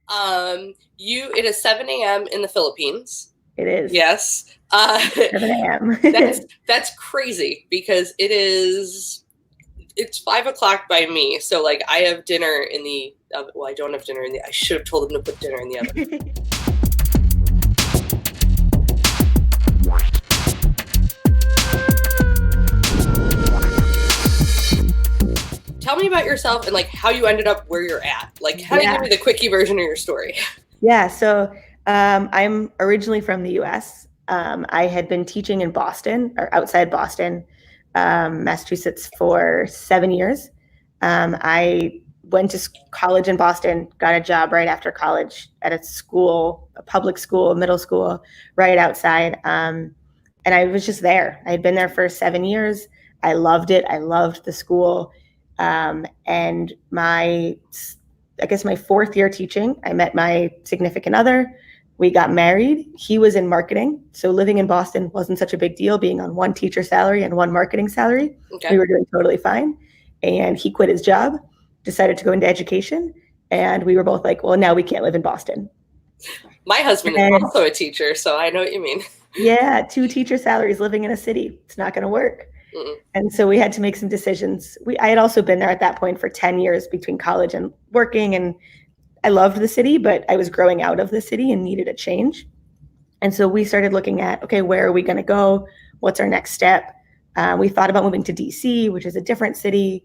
It is 7 a.m. in the Philippines. It is. Yes. 7 a.m. That's crazy because it's 5 o'clock by me. So like I have dinner in the oven. Well, I don't have dinner in the, I should have told them to put dinner in the oven. Tell me about yourself and like how you ended up where you're at. Like kind of give me the quickie version of your story. Yeah. So I'm originally from the US. I had been teaching in Boston or outside Boston, Massachusetts for 7 years. I went to college in Boston, got a job right after college at a school, a public school, middle school, right outside. And I was just there. I had been there for 7 years. I loved it. I loved the school. And I guess my fourth year teaching, I met my significant other. We got married. He was in marketing. So living in Boston wasn't such a big deal, being on one teacher salary and one marketing salary. Okay. We were doing totally fine. And he quit his job, decided to go into education. And we were both like, well, now we can't live in Boston. My husband is also a teacher, so I know what you mean. Yeah, 2 teacher salaries living in a city. It's not going to work. And so we had to make some decisions. I had also been there at that point for 10 years between college and working. And I loved the city, but I was growing out of the city and needed a change. And so we started looking at, okay, where are we going to go? What's our next step? We thought about moving to DC, which is a different city.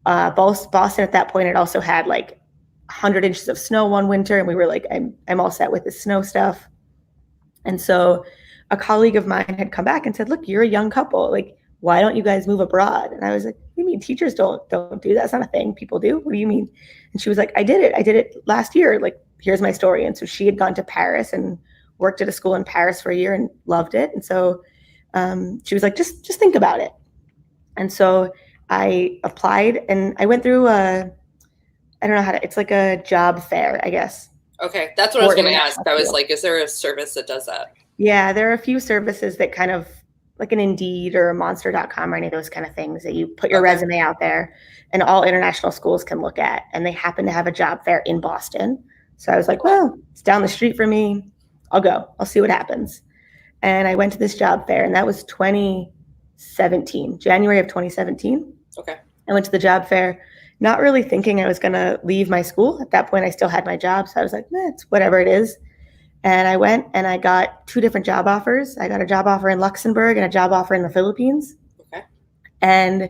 Boston at that point, it also had like 100 inches of snow one winter. And we were like, I'm all set with the snow stuff. And so a colleague of mine had come back and said, look, you're a young couple. Like, why don't you guys move abroad? And I was like, what do you mean teachers don't do that? It's not a thing people do. What do you mean? And she was like, I did it last year. Like, here's my story. And so she had gone to Paris and worked at a school in Paris for a year and loved it. And so she was like, just think about it. And so I applied and I went through I don't know it's like a job fair, I guess. Okay. That's what I was going to ask. I was like, is there a service that does that? Yeah, there are a few services that kind of like an Indeed or Monster.com or any of those kind of things that you put your resume out there and all international schools can look at. And they happen to have a job fair in Boston. So I was like, well, it's down the street for me. I'll go. I'll see what happens. And I went to this job fair and that was 2017, January of 2017. Okay. I went to the job fair, not really thinking I was going to leave my school. At that point, I still had my job. So I was like, it's whatever it is. And I went and I got 2 different job offers. I got a job offer in Luxembourg and a job offer in the Philippines. Okay. And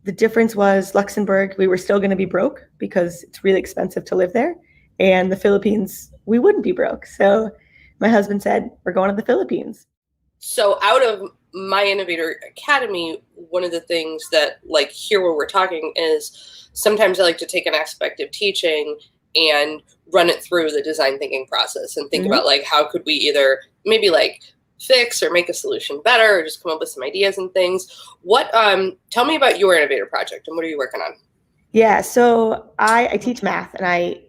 the difference was Luxembourg, we were still going to be broke because it's really expensive to live there. And the Philippines, we wouldn't be broke. So my husband said, we're going to the Philippines. So out of my Innovator Academy, one of the things that like here where we're talking is sometimes I like to take an aspect of teaching and run it through the design thinking process and think about like, how could we either maybe like fix or make a solution better or just come up with some ideas and things. Tell me about your Innovator Project and what are you working on? Yeah, so I teach math and I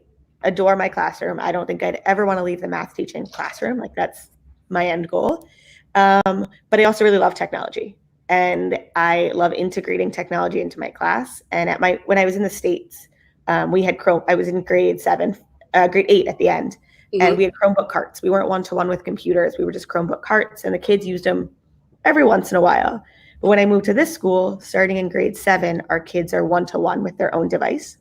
adore my classroom. I don't think I'd ever want to leave the math teaching classroom. Like that's my end goal. But I also really love technology and I love integrating technology into my class. And when I was in the States, we had I was in grade 8 at the end, and we had Chromebook carts. We weren't one-to-one with computers. We were just Chromebook carts, and the kids used them every once in a while. But when I moved to this school, starting in grade 7, our kids are one-to-one with their own device.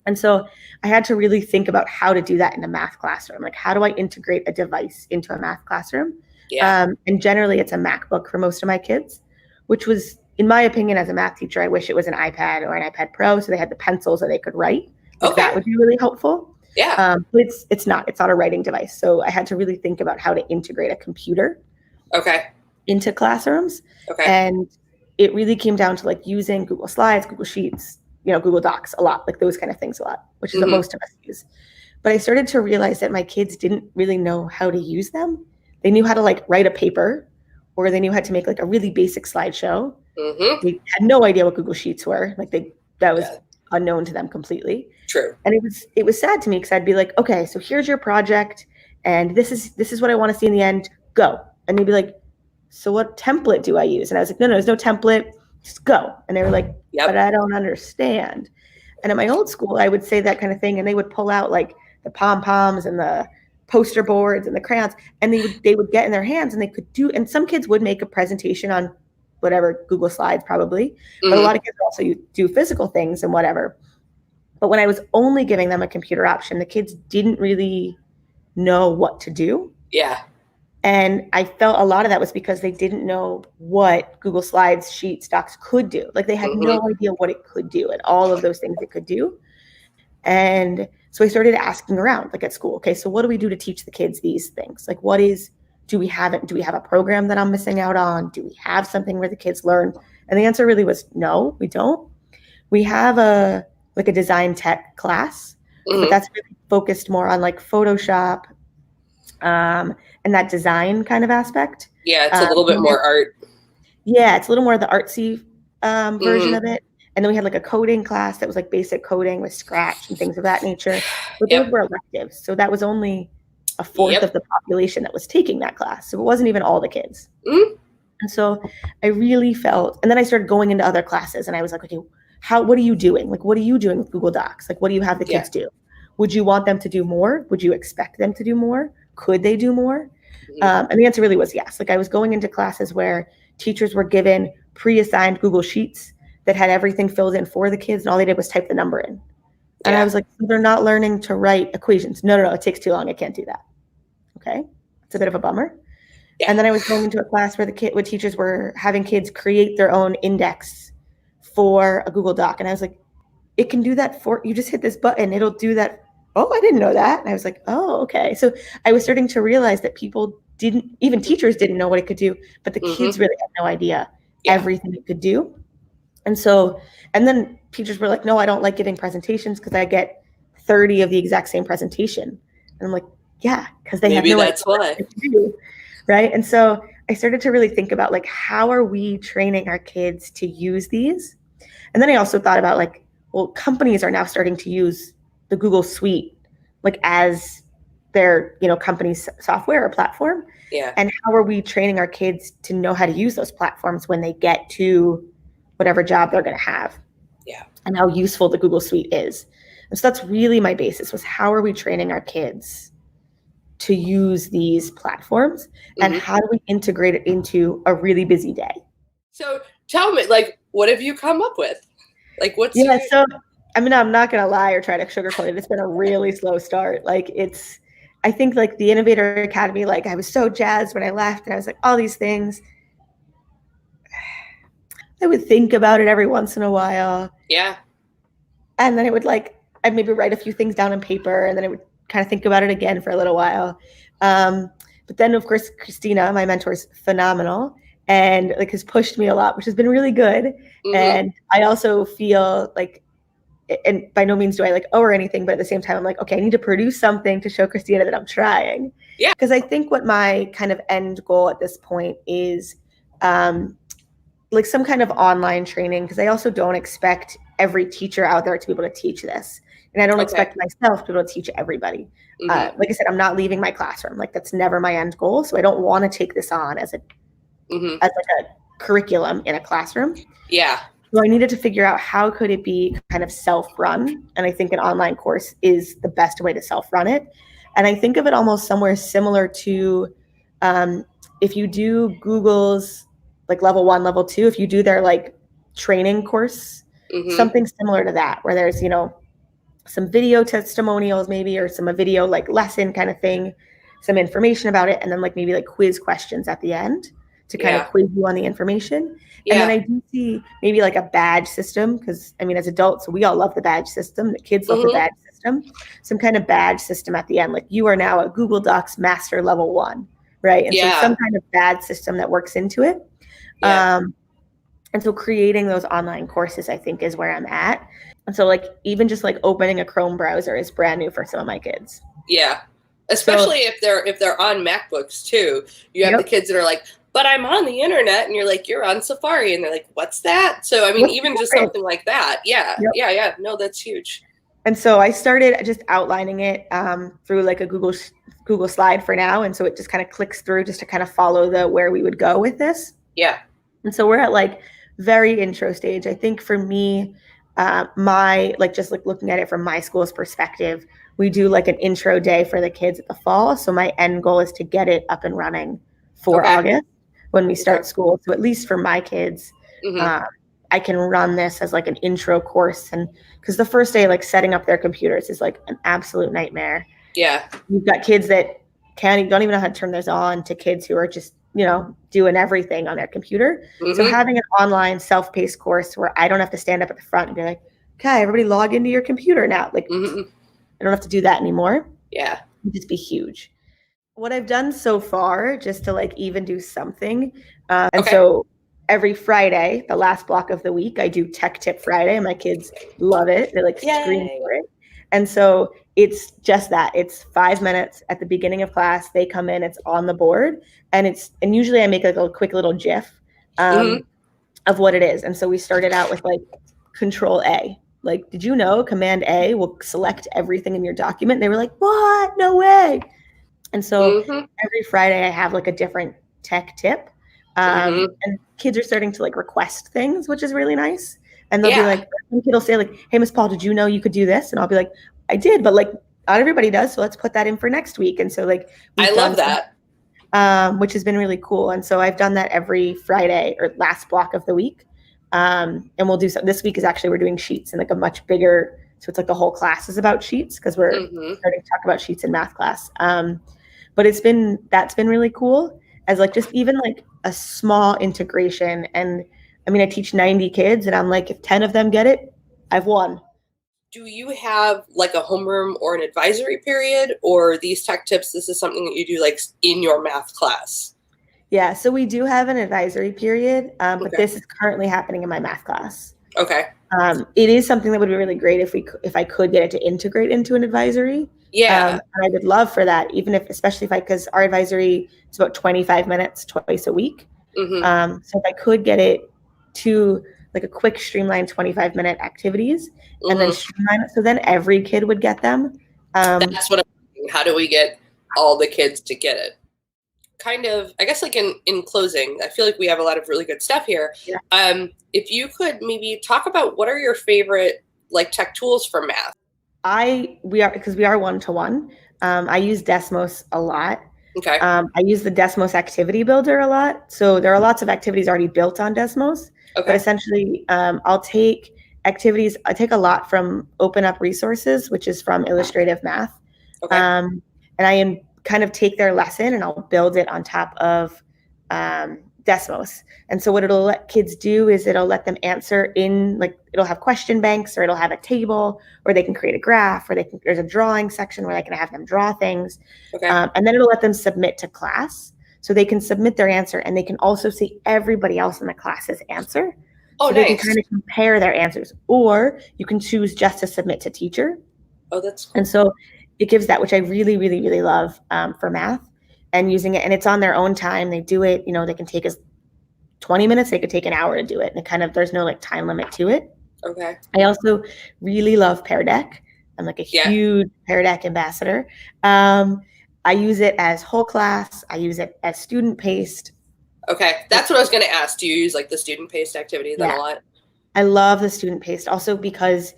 And so I had to really think about how to do that in a math classroom. Like, how do I integrate a device into a math classroom? Yeah. And generally, it's a MacBook for most of my kids, which was, in my opinion, as a math teacher, I wish it was an iPad or an iPad Pro so they had the pencils that they could write. That would be really helpful. Yeah. But it's not a writing device. So I had to really think about how to integrate a computer into classrooms. And it really came down to like using Google Slides, Google Sheets, Google Docs a lot, like those kind of things a lot, which is what most of us use. But I started to realize that my kids didn't really know how to use them. They knew how to like write a paper or they knew how to make like a really basic slideshow. They had no idea what Google Sheets were. Like that was unknown to them completely. True. And it was sad to me because I'd be like, okay, so here's your project and this is what I want to see in the end. Go. And they'd be like, so what template do I use? And I was like, no, there's no template. Just go. And they were like, but I don't understand. And at my old school, I would say that kind of thing. And they would pull out like the pom-poms and the poster boards and the crayons, and they would get in their hands and they could do, and some kids would make a presentation on whatever, Google Slides probably, but a lot of kids also do physical things and whatever. But when I was only giving them a computer option, the kids didn't really know what to do. Yeah. And I felt a lot of that was because they didn't know what Google Slides, Sheets, Docs could do. Like they had no idea what it could do and all of those things it could do. And so I started asking around, like at school, okay, so what do we do to teach the kids these things? Like do we have a program that I'm missing out on? Do we have something where the kids learn? And the answer really was no, we don't. We have a design tech class, but that's really focused more on like Photoshop and that design kind of aspect. Yeah, it's a little bit more art. Yeah, it's a little more of the artsy version of it. And then we had like a coding class that was like basic coding with Scratch and things of that nature. But those were electives. So that was only a fourth of the population that was taking that class. So it wasn't even all the kids. And so I really felt, and then I started going into other classes and I was like, okay, what are you doing? Like, what are you doing with Google Docs? Like, what do you have the kids do? Would you want them to do more? Would you expect them to do more? Could they do more? And the answer really was yes. Like I was going into classes where teachers were given pre-assigned Google Sheets that had everything filled in for the kids, and all they did was type the number in. And I was like, they're not learning to write equations. No, it takes too long. I can't do that. Okay, it's a bit of a bummer. And then I was going into a class where teachers were having kids create their own index for a Google Doc, and I was like, it can do that for you. Just hit this button, it'll do that. Oh, I didn't know that. And I was like, oh, okay. So I was starting to realize that even teachers didn't know what it could do, but the kids really had no idea everything it could do. And then teachers were like, no, I don't like giving presentations because I get 30 of the exact same presentation. And I'm like, yeah, because they have no idea what to do, right? And so I started to really think about like, how are we training our kids to use these? And then I also thought about like, well, companies are now starting to use the Google Suite like as their, company's software or platform. Yeah. And how are we training our kids to know how to use those platforms when they get to whatever job they're going to have? Yeah. And how useful the Google Suite is. And so that's really my basis, was how are we training our kids to use these platforms and how do we integrate it into a really busy day? So tell me, like, what have you come up with? Like, so I'm not going to lie or try to sugarcoat it. It's been a really slow start. Like I think like the Innovator Academy, like I was so jazzed when I left and I was like, all these things. I would think about it every once in a while. Yeah. And then I'd maybe write a few things down on paper and then I would kind of think about it again for a little while. But then of course, Christina, my mentor, is phenomenal and like has pushed me a lot, which has been really good. And I also feel like, and by no means do I like owe her anything, but at the same time, I'm like, okay, I need to produce something to show Christina that I'm trying. Yeah. Because I think what my kind of end goal at this point is like some kind of online training, because I also don't expect every teacher out there to be able to teach this. And I don't expect myself to be able to teach everybody. Like I said, I'm not leaving my classroom. Like that's never my end goal. So I don't want to take this on as like a curriculum in a classroom. Yeah. So I needed to figure out how could it be kind of self-run. And I think an online course is the best way to self-run it. And I think of it almost somewhere similar to if you do Google's like level 1, level 2, if you do their like training course, something similar to that, where there's, some video testimonials maybe, or some video like lesson kind of thing, some information about it. And then like maybe like quiz questions at the end to kind of quiz you on the information. And then I do see maybe like a badge system, because I mean, as adults, we all love the badge system. The kids love the badge system. Some kind of badge system at the end, like you are now a Google Docs master level 1, right? And so some kind of badge system that works into it. And so creating those online courses, I think, is where I'm at. And so like even just like opening a Chrome browser is brand new for some of my kids. Yeah. Especially if they're on MacBooks too. You have the kids that are like, but I'm on the internet, and you're like, you're on Safari, and they're like, what's that? So I mean, even just something like that. Yeah. Yeah. No, that's huge. And so I started just outlining it through like a Google slide for now. And so it just kind of clicks through just to kind of follow where we would go with this. Yeah. And so we're at like very intro stage. I think for me, my like just like looking at it from my school's perspective, we do like an intro day for the kids at the fall. So my end goal is to get it up and running for August when we start school. So at least for my kids, I can run this as like an intro course. And because the first day, like setting up their computers is like an absolute nightmare. Yeah. You've got kids that don't even know how to turn those on, to kids who are just, doing everything on their computer. So having an online self-paced course where I don't have to stand up at the front and be like, okay, everybody log into your computer now. Like I don't have to do that anymore. Yeah. It'd just be huge. What I've done so far, just to like even do something. So every Friday, the last block of the week, I do Tech Tip Friday, and my kids love it. They like scream for it. And so it's just that. It's 5 minutes at the beginning of class. They come in, it's on the board, and usually I make like a quick little GIF of what it is. And so we started out with like Control A. Like, did you know Command A will select everything in your document? And they were like, what? No way. And so every Friday I have like a different tech tip. And kids are starting to like request things, which is really nice. And they'll be like, some kid will say like, hey, Miss Paul, did you know you could do this? And I'll be like, I did, but like not everybody does. So let's put that in for next week. And so like, I love that. Which has been really cool. And so I've done that every Friday or last block of the week. And we'll do some, this week is actually, we're doing sheets and like a much bigger, so it's like the whole class is about sheets because we're starting to talk about sheets in math class. But that's been really cool as like, just even like a small integration. And I mean, I teach 90 kids and I'm like, if 10 of them get it, I've won. Do you have like a homeroom or an advisory period, or these tech tips, this is something that you do like in your math class? Yeah, so we do have an advisory period, but this is currently happening in my math class. Okay. It is something that would be really great if I could get it to integrate into an advisory. Yeah. And I would love for that, especially because our advisory is about 25 minutes twice a week. So if I could get it to like a quick streamlined 25-minute activities and then streamline it so then every kid would get them. That's what I'm thinking. How do we get all the kids to get it? Kind of, I guess like in closing, I feel like we have a lot of really good stuff here. Yeah. If you could maybe talk about what are your favorite like tech tools for math? We are one-to-one. I use Desmos a lot. Okay. I use the Desmos activity builder a lot. So there are lots of activities already built on Desmos. Okay. But essentially, I'll take activities. I take a lot from Open Up Resources, which is from Illustrative Math. Okay. And I kind of take their lesson and I'll build it on top of Desmos. And so what it'll let kids do is it'll let them answer it'll have question banks, or it'll have a table, or they can create a graph, or there's a drawing section where they can have them draw things. Okay. And then it'll let them submit to class. So they can submit their answer and they can also see everybody else in the class's answer. Oh, so nice. They can kind of compare their answers, or you can choose just to submit to teacher. Oh, that's cool. And so it gives that, which I really, really, really love for math and using it. And it's on their own time. They do it, they can take 20 minutes, they could take an hour to do it. And there's no like time limit to it. Okay. I also really love Pear Deck. I'm like a huge Pear Deck ambassador. I use it as whole class. I use it as student paced. Okay. That's what I was going to ask. Do you use like the student paced activity then a lot? I love the student paced also because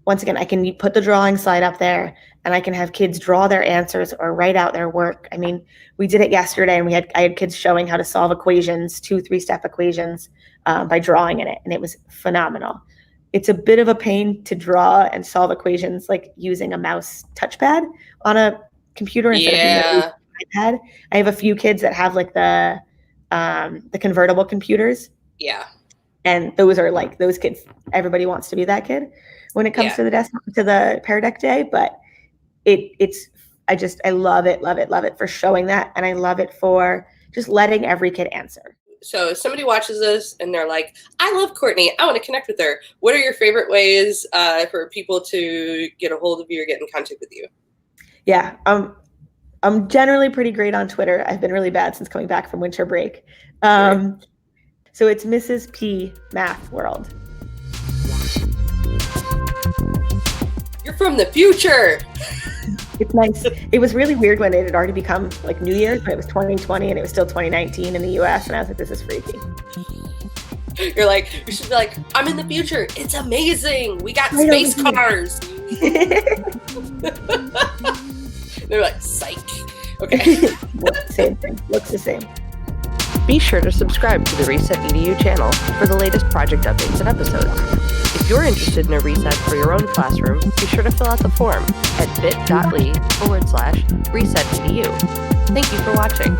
once again, I can put the drawing slide up there and I can have kids draw their answers or write out their work. I mean, we did it yesterday and I had kids showing how to solve equations, 2 3-step equations by drawing in it. And it was phenomenal. It's a bit of a pain to draw and solve equations like using a mouse touchpad on a computer instead of an iPad. I have a few kids that have like the convertible computers. Yeah. And those are like those kids. Everybody wants to be that kid when it comes to the Pear Deck day. But I love it for showing that, and I love it for just letting every kid answer. So if somebody watches this and they're like, I love Courtney, I want to connect with her. What are your favorite ways for people to get a hold of you or get in contact with you? Yeah, I'm generally pretty great on Twitter. I've been really bad since coming back from winter break. So it's Mrs. P Math World. You're from the future. It's nice. It was really weird when it had already become like New Year's, but it was 2020 and it was still 2019 in the US. And I was like, this is freaky. You're like, you should be like, I'm in the future. It's amazing. We got space cars. They're like, psych. Okay. Same thing. Looks the same. Be sure to subscribe to the Reset EDU channel for the latest project updates and episodes. If you're interested in a reset for your own classroom, be sure to fill out the form at bit.ly/ResetEDU. Thank you for watching.